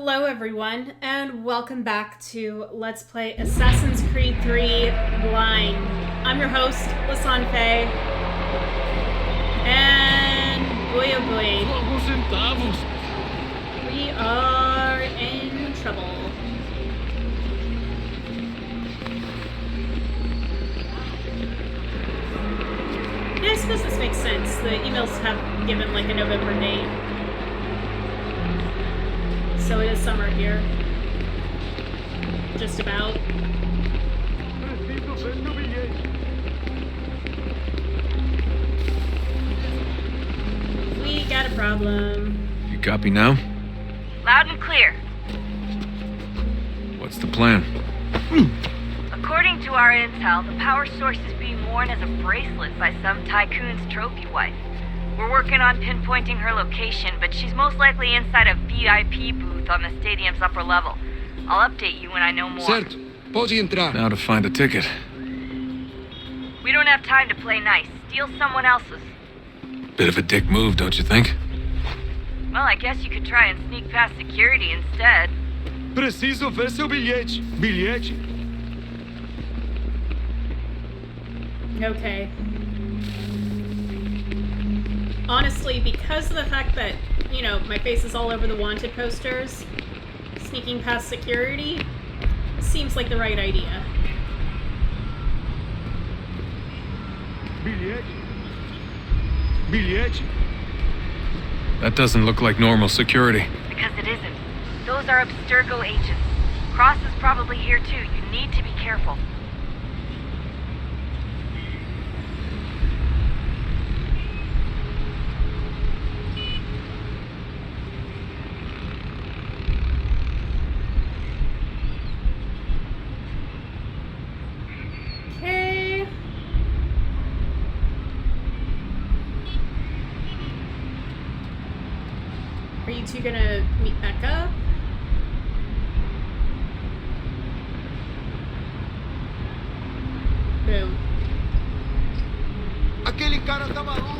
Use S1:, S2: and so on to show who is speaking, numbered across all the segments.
S1: Hello everyone, and welcome back to Let's Play Assassin's Creed 3 Blind. I'm your host, Lasan Faye, and boy oh boy, we are in trouble. Yeah, I suppose this makes sense. The emails have given like a November date. So it is summer here. Just about. We got a problem.
S2: You copy now?
S3: Loud and clear.
S2: What's the plan?
S3: According to our intel, the power source is being worn as a bracelet by some tycoon's trophy wife. We're working on pinpointing her location, but she's most likely inside a VIP booth on the stadium's upper level. I'll update you when I know more.
S4: Certo. Pode entrar.
S2: Now to find a ticket.
S3: We don't have time to play nice. Steal someone else's.
S2: Bit of a dick move, don't you think?
S3: Well, I guess you could try and sneak past security instead.
S4: Preciso ver seu bilhete. Bilhete?
S1: Okay. Honestly, because of the fact that, you know, my face is all over the wanted posters, sneaking past security seems like the right idea.
S4: Bilhete? Bilhete?
S2: That doesn't look like normal security.
S3: Because it isn't. Those are Abstergo agents. Cross is probably here too. You need to be careful.
S1: Okay. Are you two gonna meet back up? Boo.
S4: Aquele cara tá maluco.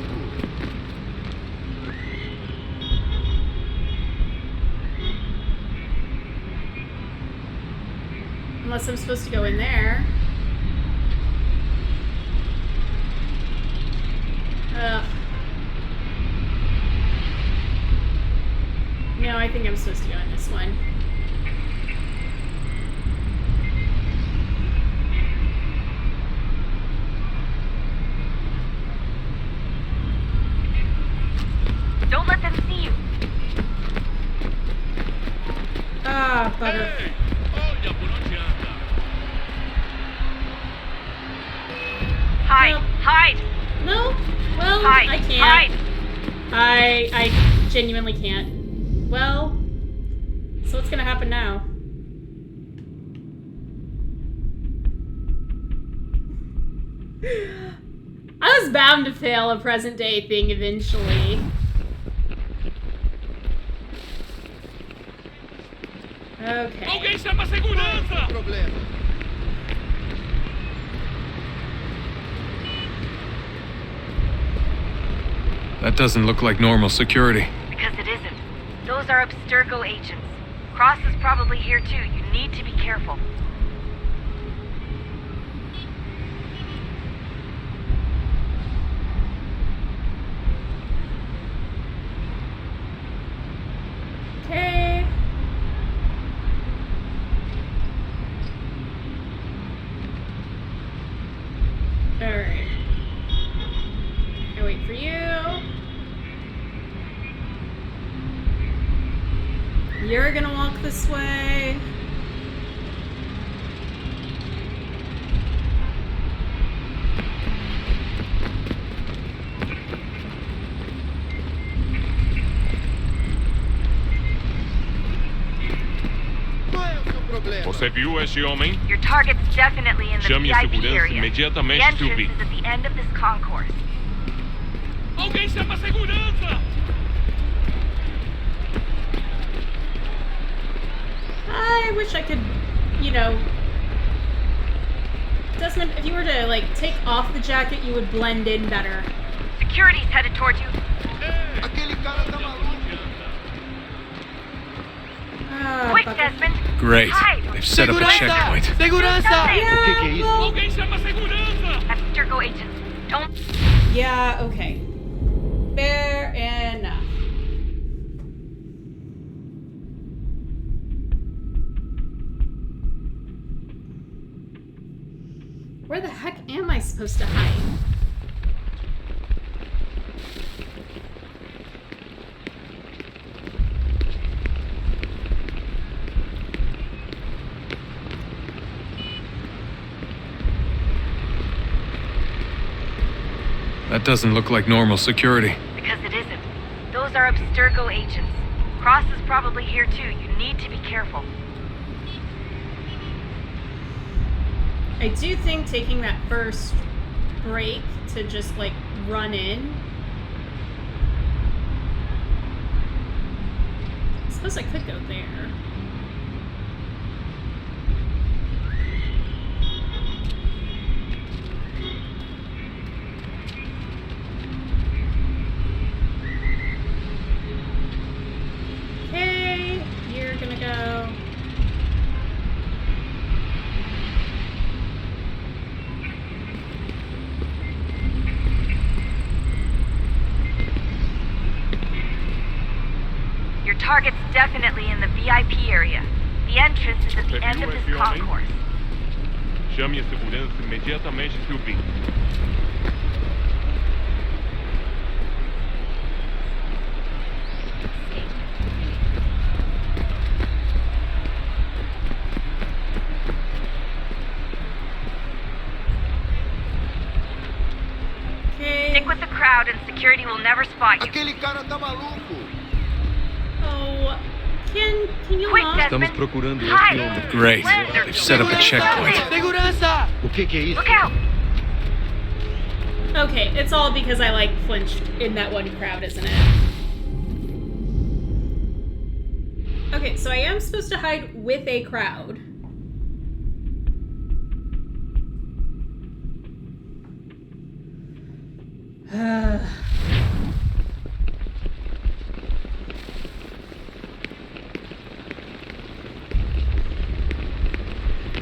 S1: Unless I'm supposed to go in there. Ugh. No, I think I'm supposed to go in this one.
S3: Don't let them see you.
S1: Ah, butter.
S3: Hide!
S1: No.
S3: Hide!
S1: No? Well,
S3: Hide!
S1: I can't.
S3: Hide!
S1: I genuinely can't. Well, so what's gonna happen now? I was bound to fail a present day thing eventually. Okay.
S5: Alguém chama a segurança!
S4: Problema.
S2: That doesn't look like normal security.
S3: Because it isn't. Those are Abstergo agents. Cross is probably here too. You need to be careful.
S1: Okay. Alright. I wait for you. You're gonna walk this way.
S4: Qual é o seu problema?
S5: Você viu este homem?
S3: Your target's definitely in the
S5: Chame a
S3: VIP
S5: segurança
S3: area. The
S5: imediatamente,
S3: entrance
S5: Sylvie.
S3: is at the end of this concourse.
S5: Alguém chama a segurança!
S1: I wish I could, you know... Desmond, if you were to, like, take off the jacket, you would blend in better.
S3: Security's headed towards you.
S4: Aquele cara tá maluco.
S2: Great.
S3: Hide!
S2: They've set up a checkpoint.
S4: Segurança! O que é isso?
S5: Alguém chama a segurança!
S3: Abstergo agents, don't...
S1: Yeah, okay. Fair enough. Where the heck am I supposed to hide?
S2: That doesn't look like normal security.
S3: Because it isn't. Those are Abstergo agents. Cross is probably here too. You need to be careful.
S1: I do think taking that first break to just like run in. I suppose I could go there. Okay, you're gonna go.
S3: Your target's definitely in the VIP area. The entrance is at the end of this concourse.
S5: Chame a segurança imediatamente se ouvir.
S1: Okay.
S3: Stick with the crowd and security will never spot you.
S4: Aquele cara tá maluco!
S1: Oh, can you
S3: Quick,
S1: not?
S3: Desmond!
S4: Estamos procurando este
S3: Hide!
S4: homem.
S2: Great.
S3: They're
S2: They've set up a checkpoint.
S4: Segurança! O que é isso?
S3: Look out!
S1: Okay, it's all because I like flinched in that one crowd, isn't it? Okay, so I am supposed to hide with a crowd.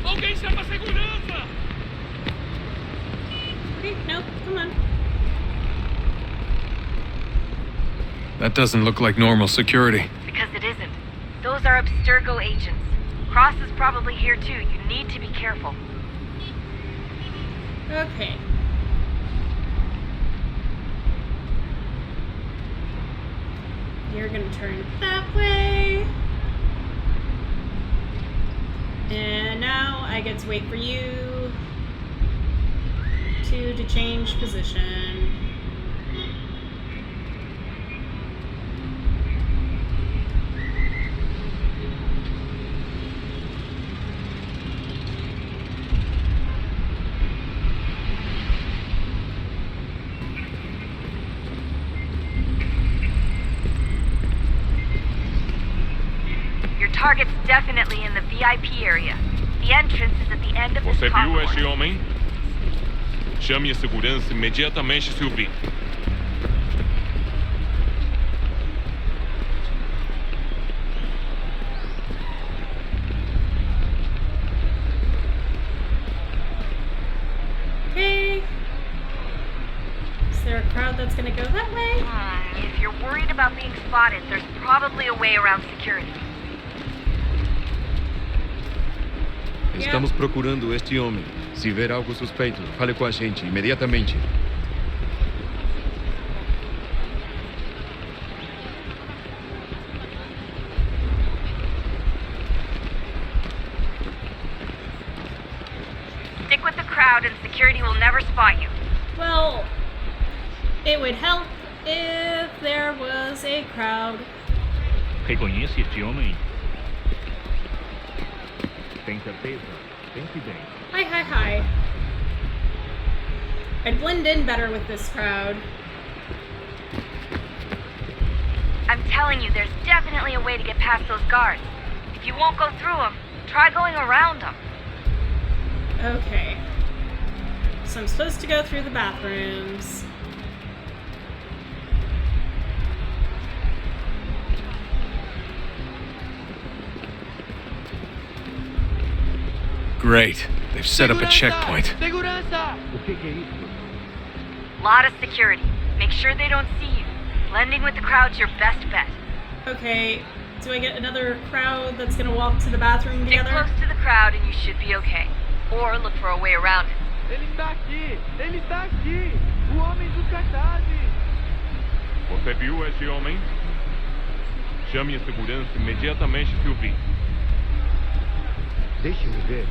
S5: Alguém chama a segurança!
S1: Okay, no, come on.
S2: That doesn't look like normal security.
S3: Because it isn't. Those are Abstergo agents. Cross is probably here too. You need to be careful.
S1: Okay. You're gonna turn that way. And now I get to wait for you to change position.
S3: Your target's definitely in the VIP area. The entrance is at the end of this
S5: Você viu
S3: concourse.
S5: este homem? Chame a segurança imediatamente se ouvir.
S1: Okay. Is there a crowd that's gonna go that way?
S3: If you're worried about being spotted, there's probably a way around security.
S4: Estamos procurando este homem. Se ver algo suspeito, fale com a gente imediatamente.
S3: Stick with the crowd and security will never spot you.
S1: Well, it would help if there was a crowd.
S6: Reconhece este homem? Tem certeza? Pense bem.
S1: Hi. I'd blend in better with this crowd.
S3: I'm telling you, there's definitely a way to get past those guards. If you won't go through them, try going around them.
S1: Okay. So I'm supposed to go through the bathrooms.
S2: Great. They've set up a checkpoint.
S6: O que é isso?
S3: Lot of security. Make sure they don't see you. Blending with the crowd's your best bet.
S1: Okay, do I get another crowd that's gonna walk to the bathroom
S3: Stick
S1: together?
S3: close to the crowd and you should be okay. Or look for a way around it.
S7: Ele está aqui! Ele está aqui! O homem dos cartazes!
S5: Você viu esse homem? Chame a segurança imediatamente se o vir.
S6: Deixe-me ver.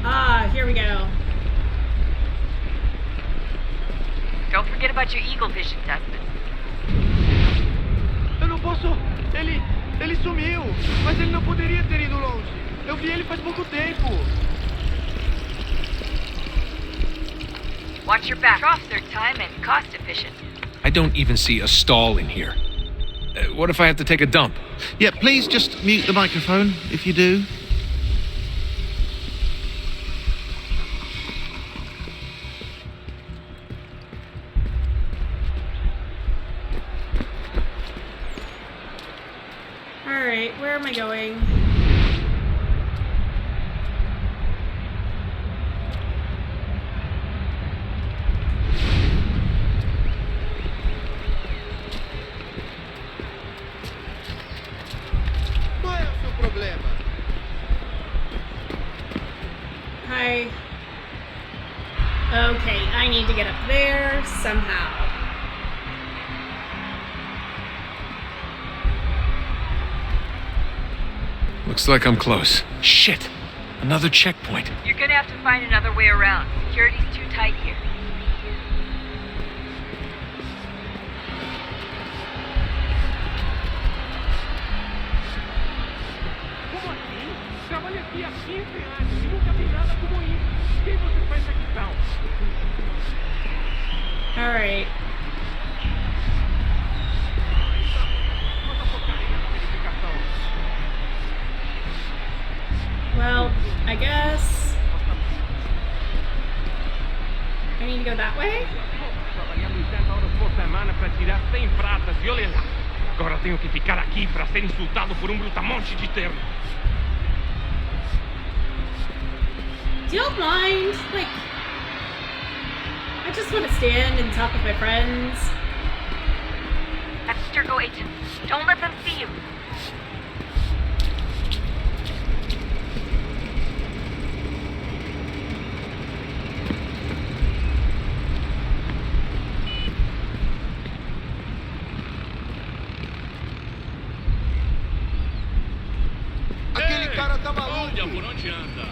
S1: Ah, here we go.
S3: Don't forget about your eagle vision, Desmond.
S7: Eu não posso... Ele sumiu! Mas ele não poderia ter ido longe! Eu vi ele faz pouco tempo!
S3: Watch your back. Officer time and cost efficient.
S2: I don't even see a stall in here. What if I have to take a dump?
S8: Yeah, please just mute the microphone if you do.
S1: Alright, where am I going?
S7: Qual é o seu problema?
S1: Hi. Okay, I need to get up there somehow.
S2: Looks like I'm close. Shit! Another checkpoint.
S3: You're gonna have to find another way around. Security's too tight here.
S7: Como assim? Trabalho aqui há 15 anos e nunca vi nada como isso. Quem você pensa que são?
S1: Alright.
S7: Toda porcaria da verificação.
S1: Well, I guess I need to go that way?
S7: Trabalhamos 10 horas por semana para tirar 100 pratas e olha lá. Agora tenho que ficar aqui para ser insultado por brutamonte de terno.
S1: Do you mind? Like, I just want to stand and talk with my friends.
S3: Abstergo agent. Don't let them see you.
S7: Aquele cara tá maluco.
S5: por onde anda?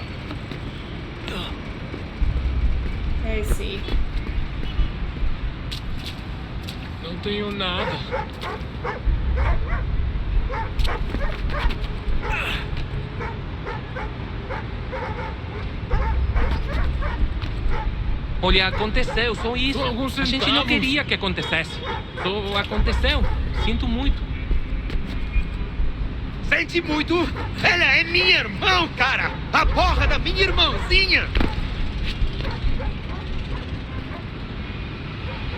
S1: I see.
S2: Não tenho nada.
S9: Olha, aconteceu, só isso.
S2: Só alguns
S9: A gente não
S2: centavos.
S9: queria que acontecesse. Só aconteceu. Sinto muito.
S8: Sente muito? Ela é minha irmã, cara! A porra da minha irmãzinha!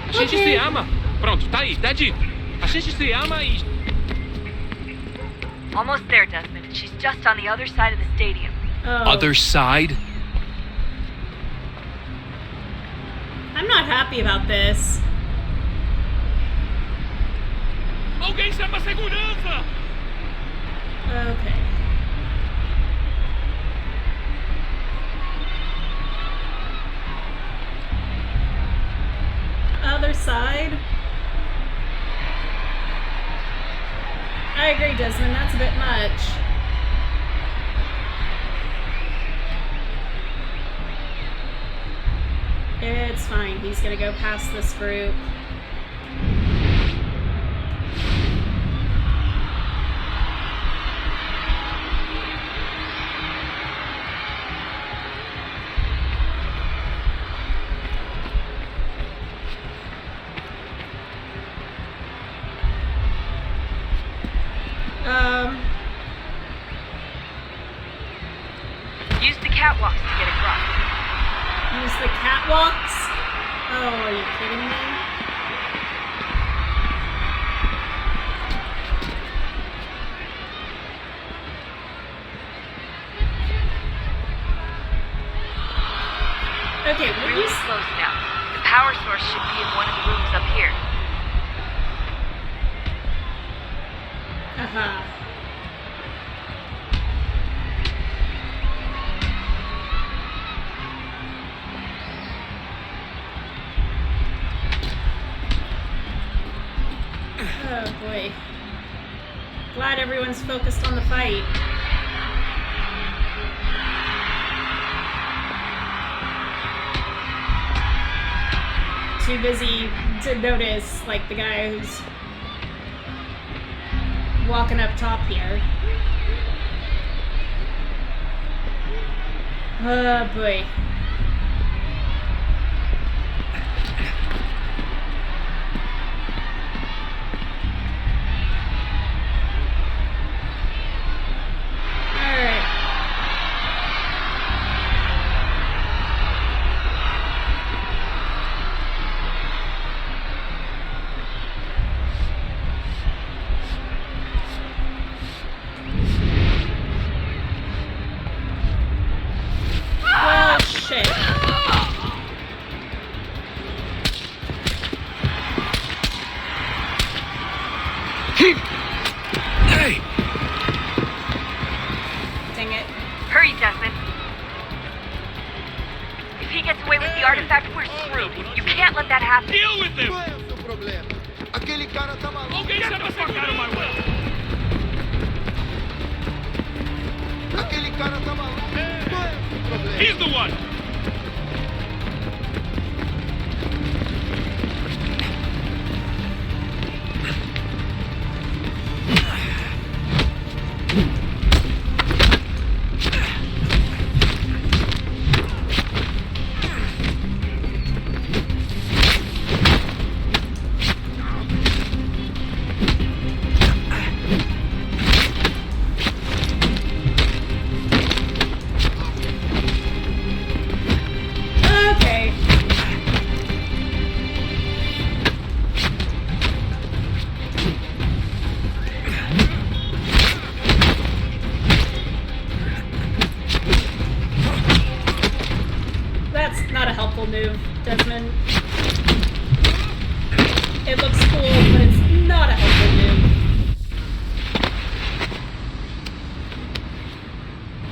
S9: A gente se ama. Pronto, tá aí, tá dito. A gente se ama e...
S3: Almost there, Desmond. She's just on the other side of the stadium.
S1: Oh,
S2: Other side?
S1: I'm not happy about this.
S5: Alguém chama a segurança!
S1: Okay. Other side? I agree, Desmond. That's a bit much. It's fine. He's gonna go past this group.
S3: Use the catwalks to get across.
S1: Use the catwalks? Oh, are you kidding me? Haha. Oh boy. Glad everyone's focused on the fight. Too busy to notice, like, the guy who's walking up top here. Oh boy.
S2: Hey!
S1: Dang it.
S3: Hurry, Desmond. If he gets away with the artifact, we're screwed. You can't let that happen.
S7: Deal with him!
S8: Qual é o seu problema? Aquele cara tá maluco.
S7: Okay, get the fuck out of my way!
S8: Aquele cara tá maluco. Qual é o seu problema?
S7: He's the one!
S1: Move, Desmond. It looks cool, but it's not a helpful move.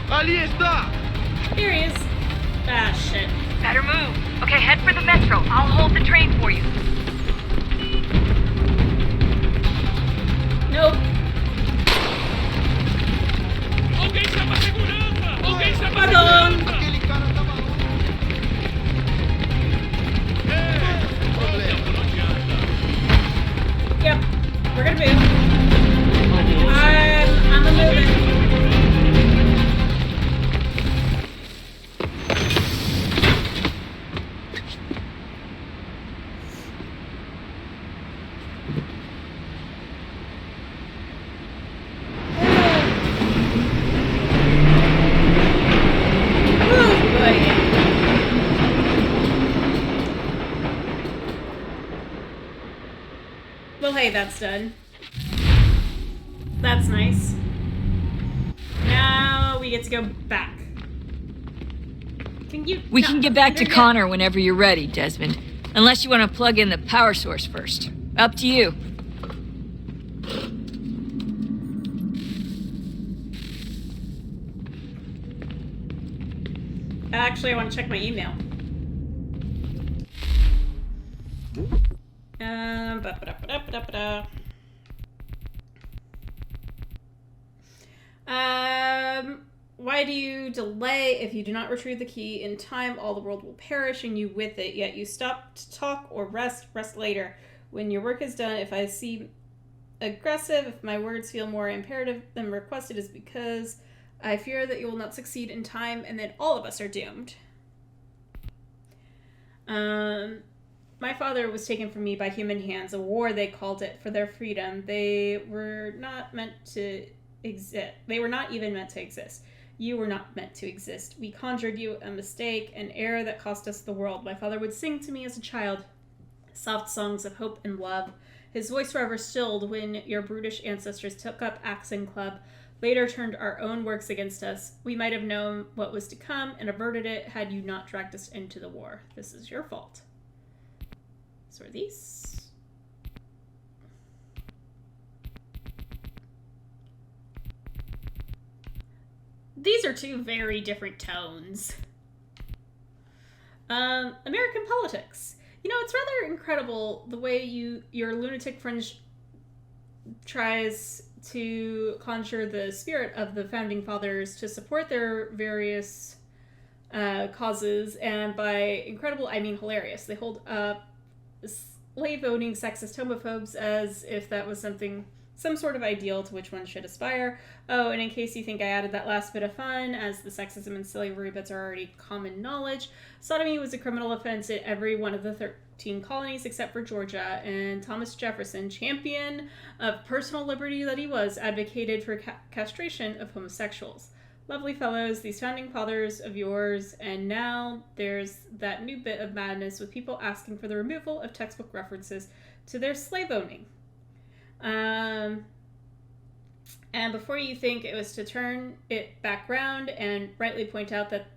S8: Ali está!
S1: Here he is. Ah, shit.
S3: Better move. Okay, head for the metro. I'll hold the train for you.
S1: Nope.
S7: Alguém chama a segurança! Alguém chama a
S1: Pardon.
S7: segurança!
S8: Aquele cara tá maluco.
S1: Yep. We're gonna move. I'm a moving. Well, hey, that's done. That's nice. Now we get to go back.
S10: We can get back to Connor whenever you're ready, Desmond. Unless you want to plug in the power source first. Up to you.
S1: Actually, I want to check my email. Why do you delay? If you do not retrieve the key in time, all the world will perish and you with it. Yet you stop to talk or rest later. When your work is done, if I seem aggressive, if my words feel more imperative than requested, is because I fear that you will not succeed in time and then all of us are doomed. My father was taken from me by human hands, a war they called it, for their freedom. They were not meant to exist. They were not even meant to exist. You were not meant to exist. We conjured you a mistake, an error that cost us the world. My father would sing to me as a child soft songs of hope and love. His voice forever stilled when your brutish ancestors took up axe and club, later turned our own works against us. We might have known what was to come and averted it had you not dragged us into the war. This is your fault. So are these? these are two very different tones. American politics. You know, it's rather incredible the way your lunatic fringe tries to conjure the spirit of the founding fathers to support their various causes, and by incredible, I mean hilarious. They hold up slave-owning sexist homophobes as if that was some sort of ideal to which one should aspire. Oh, and in case you think I added that last bit of fun, as the sexism and slavery bits are already common knowledge, sodomy was a criminal offense in every one of the 13 colonies except for Georgia, and Thomas Jefferson, champion of personal liberty that he was, advocated for castration of homosexuals. Lovely fellows, these founding fathers of yours, and now there's that new bit of madness with people asking for the removal of textbook references to their slave owning. And before you think it was to turn it back round and rightly point out that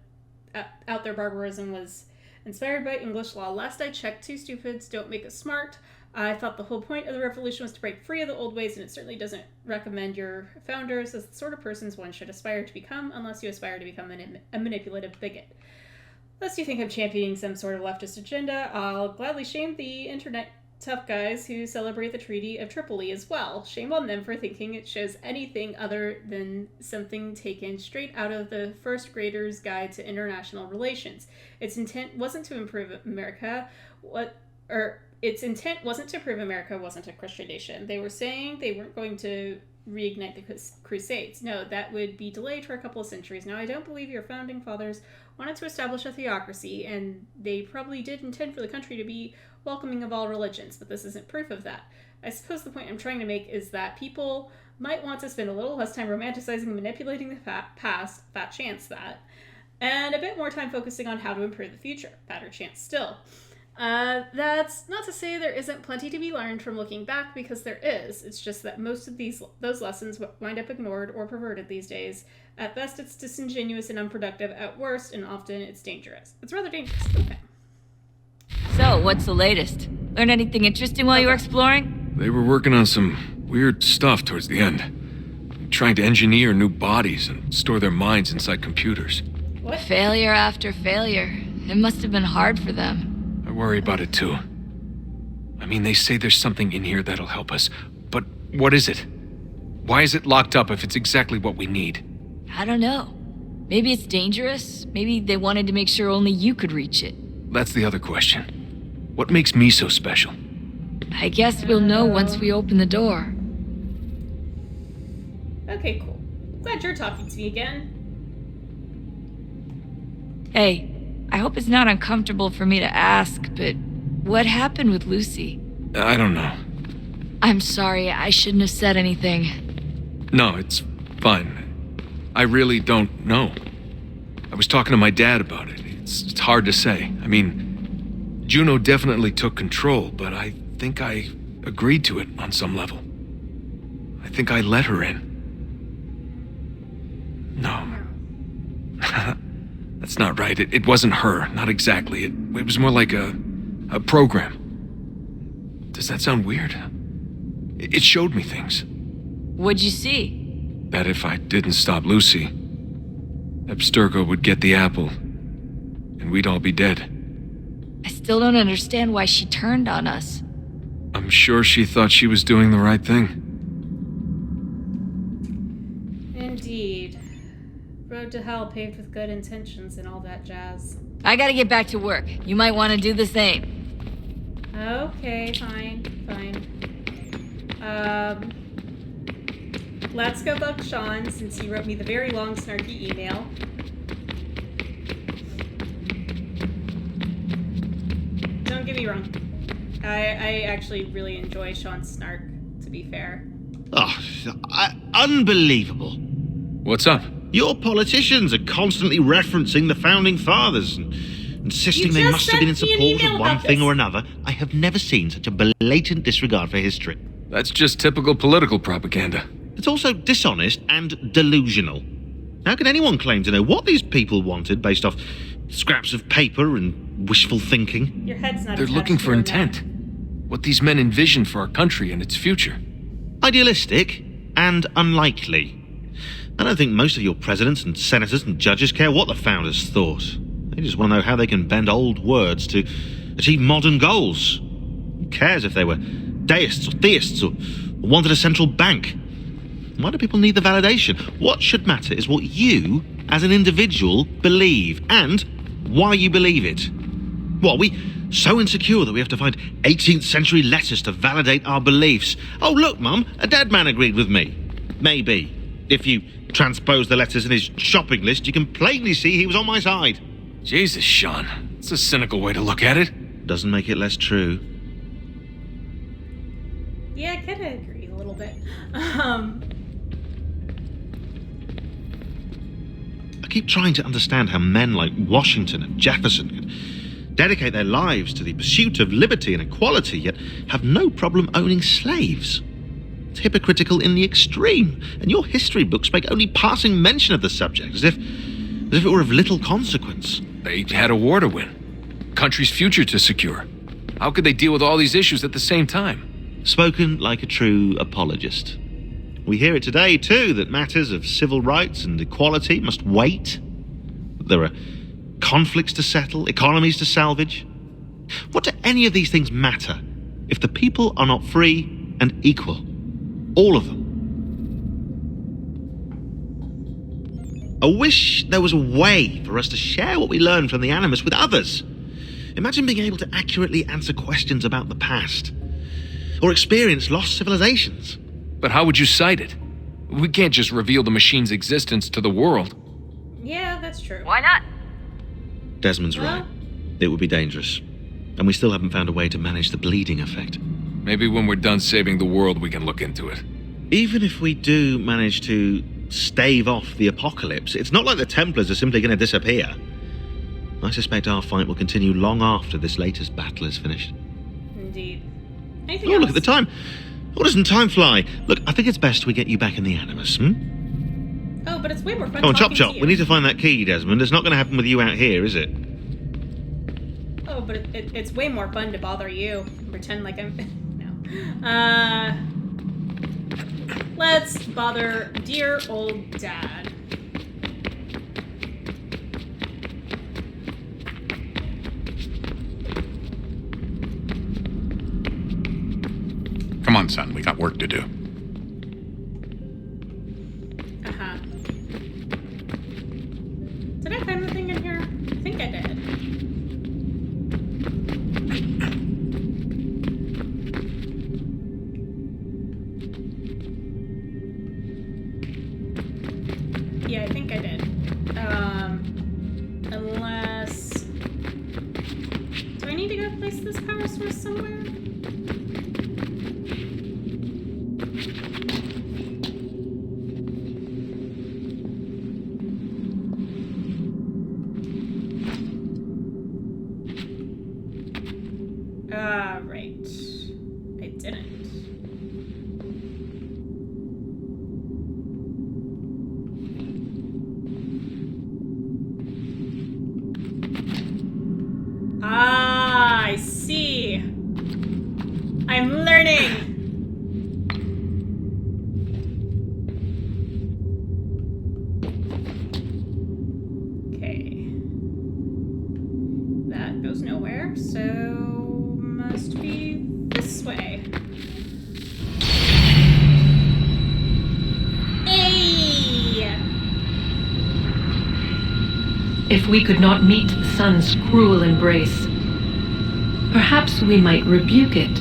S1: out their barbarism was inspired by English law, last I checked, two stupids don't make us smart. I thought the whole point of the revolution was to break free of the old ways, and it certainly doesn't recommend your founders as the sort of persons one should aspire to become unless you aspire to become a manipulative bigot. Lest you think I'm championing some sort of leftist agenda, I'll gladly shame the internet tough guys who celebrate the Treaty of Tripoli as well. Shame on them for thinking it shows anything other than something taken straight out of the first grader's guide to international relations. Its intent wasn't to improve America, its intent wasn't to prove America wasn't a Christian nation. They were saying they weren't going to reignite the Crusades. No, that would be delayed for a couple of centuries. Now, I don't believe your founding fathers wanted to establish a theocracy, and they probably did intend for the country to be welcoming of all religions, but this isn't proof of that. I suppose the point I'm trying to make is that people might want to spend a little less time romanticizing and manipulating the past, fat chance that, and a bit more time focusing on how to improve the future, fatter chance still. That's not to say there isn't plenty to be learned from looking back, because there is. It's just that most of those lessons wind up ignored or perverted these days. At best, it's disingenuous and unproductive. At worst, and often, it's dangerous. It's rather dangerous. Okay.
S10: So, what's the latest? Learn anything interesting while you were exploring?
S2: They were working on some weird stuff towards the end. Trying to engineer new bodies and store their minds inside computers.
S1: What?
S10: Failure after failure. It must have been hard for them.
S2: I worry about it too. I mean, they say there's something in here that'll help us, but what is it? Why is it locked up if it's exactly what we need?
S10: I don't know. Maybe it's dangerous. Maybe they wanted to make sure only you could reach it.
S2: That's the other question. What makes me so special?
S10: I guess we'll know once we open the door.
S1: Okay, cool. Glad you're talking to me again.
S10: Hey, I hope it's not uncomfortable for me to ask, but what happened with Lucy?
S2: I don't know.
S10: I'm sorry, I shouldn't have said anything.
S2: No, it's fine. I really don't know. I was talking to my dad about it. It's hard to say. I mean, Juno definitely took control, but I think I agreed to it on some level. I think I let her in. No. That's not right. It wasn't her. Not exactly. It was more like a program. Does that sound weird? It showed me things.
S10: What'd you see?
S2: That if I didn't stop Lucy, Abstergo would get the apple, and we'd all be dead.
S10: I still don't understand why she turned on us.
S2: I'm sure she thought she was doing the right thing.
S1: Indeed. Road to hell paved with good intentions and all that jazz.
S10: I gotta get back to work. You might want to do the same.
S1: Okay, fine. Let's go bug Sean, since he wrote me the very long, snarky email. Don't get me wrong. I actually really enjoy Sean's snark, to be fair.
S8: Oh, unbelievable.
S2: What's up?
S8: Your politicians are constantly referencing the Founding Fathers and insisting they must have been in support of one thing or another. I have never seen such a blatant disregard for history.
S2: That's just typical political propaganda.
S8: It's also dishonest and delusional. How can anyone claim to know what these people wanted based off scraps of paper and wishful thinking?
S1: Your head's not.
S2: They're looking for intent. What these men envision for our country and its future.
S8: Idealistic and unlikely. I don't think most of your presidents and senators and judges care what the founders thought. They just want to know how they can bend old words to achieve modern goals. Who cares if they were deists or theists or wanted a central bank? Why do people need the validation? What should matter is what you, as an individual, believe and why you believe it. What, are we so insecure that we have to find 18th century letters to validate our beliefs? Oh, look, Mum, a dead man agreed with me. Maybe. If you transpose the letters in his shopping list, you can plainly see he was on my side.
S2: Jesus, Sean. It's a cynical way to look at it.
S8: Doesn't make it less true.
S1: Yeah, I kind of agree a little bit.
S8: I keep trying to understand how men like Washington and Jefferson could dedicate their lives to the pursuit of liberty and equality, yet have no problem owning slaves. It's hypocritical in the extreme, and your history books make only passing mention of the subject, as if it were of little consequence.
S2: They had a war to win. Country's future to secure. How could they deal with all these issues at the same time?
S8: Spoken like a true apologist. We hear it today, too, that matters of civil rights and equality must wait. There are conflicts to settle, economies to salvage. What do any of these things matter if the people are not free and equal? All of them. I wish there was a way for us to share what we learn from the animus with others. Imagine being able to accurately answer questions about the past, or experience lost civilizations.
S2: But how would you cite it? We can't just reveal the machine's existence to the world.
S1: Yeah, that's true.
S3: Why not?
S8: Desmond's right. It would be dangerous. And we still haven't found a way to manage the bleeding effect.
S2: Maybe when we're done saving the world, we can look into it.
S8: Even if we do manage to stave off the apocalypse, it's not like the Templars are simply going to disappear. I suspect our fight will continue long after this latest battle is finished.
S1: Indeed. Anything
S8: Oh,
S1: else?
S8: look at the time. Oh, doesn't time fly? Look, I think it's best we get you back in the animus,
S1: Oh, but it's way more fun
S8: Come on,
S1: talking
S8: chop.
S1: to you.
S8: We need to find that key, Desmond. It's not going to happen with you out here, is it?
S1: Oh, but it's way more fun to bother you. Pretend like I'm... No. Let's bother dear old Dad.
S11: Come on, son. We got work to do.
S1: Uh-huh. Did I find the thing in here? I think I did. Yeah, I think I did. Unless... Do I need to go place this power source somewhere? Right. I didn't. Ah, I see. I'm learning. Okay. That goes nowhere, so must be this way. Hey!
S12: If we could not meet the sun's cruel embrace, perhaps we might rebuke it.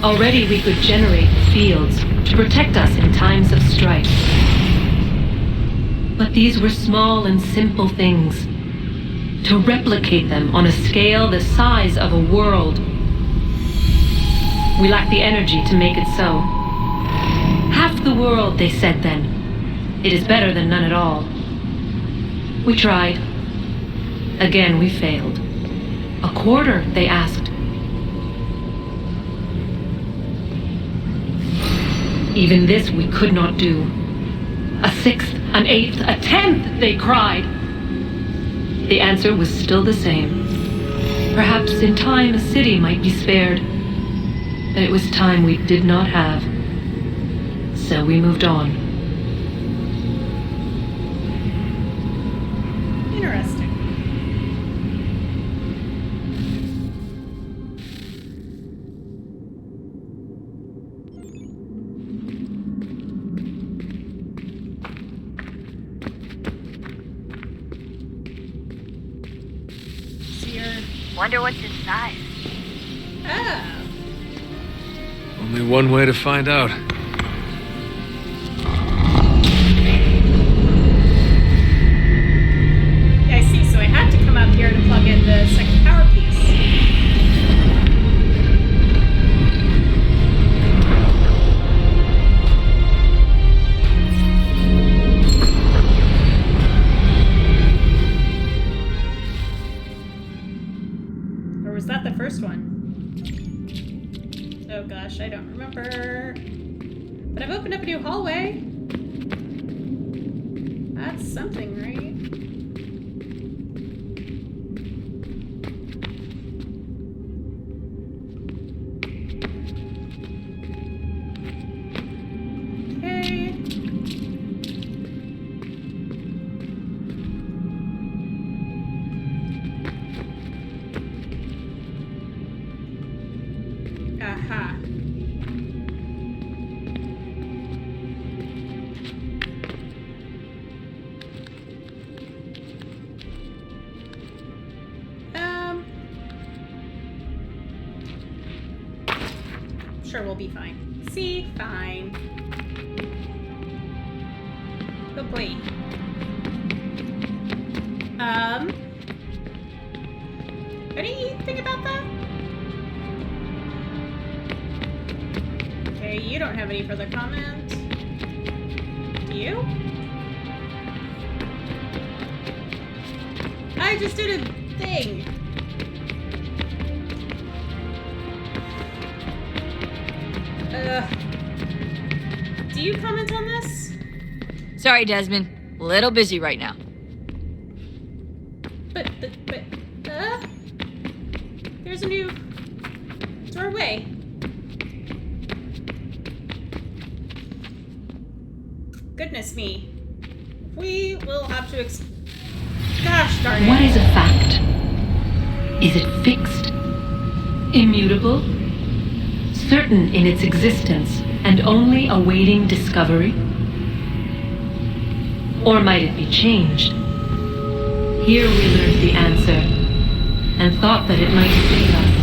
S12: Already we could generate fields to protect us in times of strife. But these were small and simple things. To replicate them on a scale the size of a world. We lack the energy to make it so. Half the world, they said then. It is better than none at all. We tried. Again, we failed. A quarter, they asked. Even this we could not do. A sixth, an eighth, a tenth, they cried. The answer was still the same. Perhaps in time a city might be spared, but it was time we did not have. So we moved on.
S1: Interesting.
S3: Wonder what's inside.
S1: Oh.
S2: Only one way to find out.
S1: Yeah, I see. So I had to come up here to plug in the second power piece. Was that the first one? Oh gosh, I don't remember. But I've opened up a new hallway. That's something, right? Okay. Aha. Sure, we'll be fine. See, fine. Oh boy. Anything about that? Okay, you don't have any further comment. Do you? I just did a thing. Do you comment on this?
S10: Sorry, Desmond. A little busy right now.
S1: But, there's a new doorway. Goodness me. We will have to gosh darn it.
S12: What is a fact? Is it fixed? Immutable? Certain in its existence and only awaiting discovery? Or might it be changed? Here we learned the answer and thought that it might save us.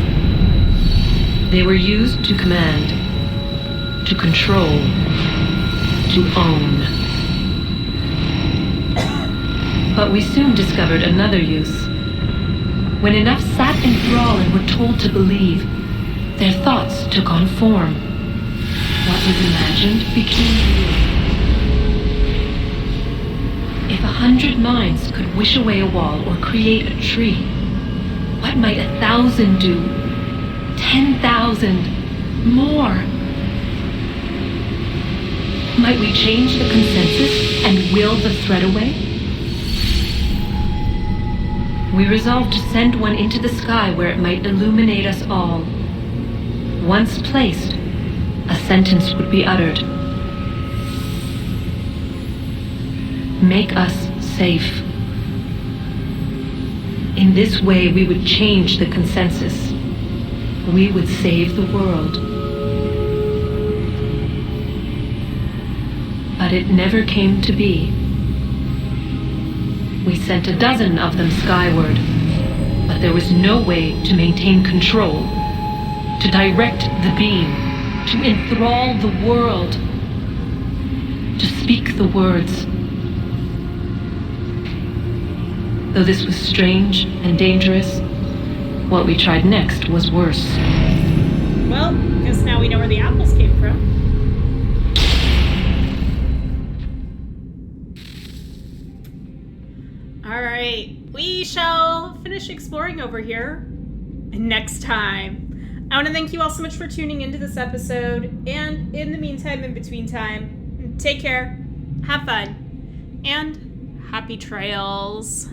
S12: They were used to command, to control, to own. But we soon discovered another use. When enough sat in thrall and were told to believe, their thoughts took on form. What was imagined became real. If 100 minds could wish away a wall or create a tree, what might 1,000 do? 10,000? More? Might we change the consensus and will the thread away? We resolved to send one into the sky where it might illuminate us all. Once placed, a sentence would be uttered. Make us safe. In this way, we would change the consensus. We would save the world. But it never came to be. We sent a dozen of them skyward, but there was no way to maintain control, to direct the beam, to enthrall the world, to speak the words. Though this was strange and dangerous, what we tried next was worse.
S1: Well, guess now we know where the apples came from. Alright, we shall finish exploring over here next time. I want to thank you all so much for tuning into this episode, and in the meantime, in between time, take care, have fun, and happy trails.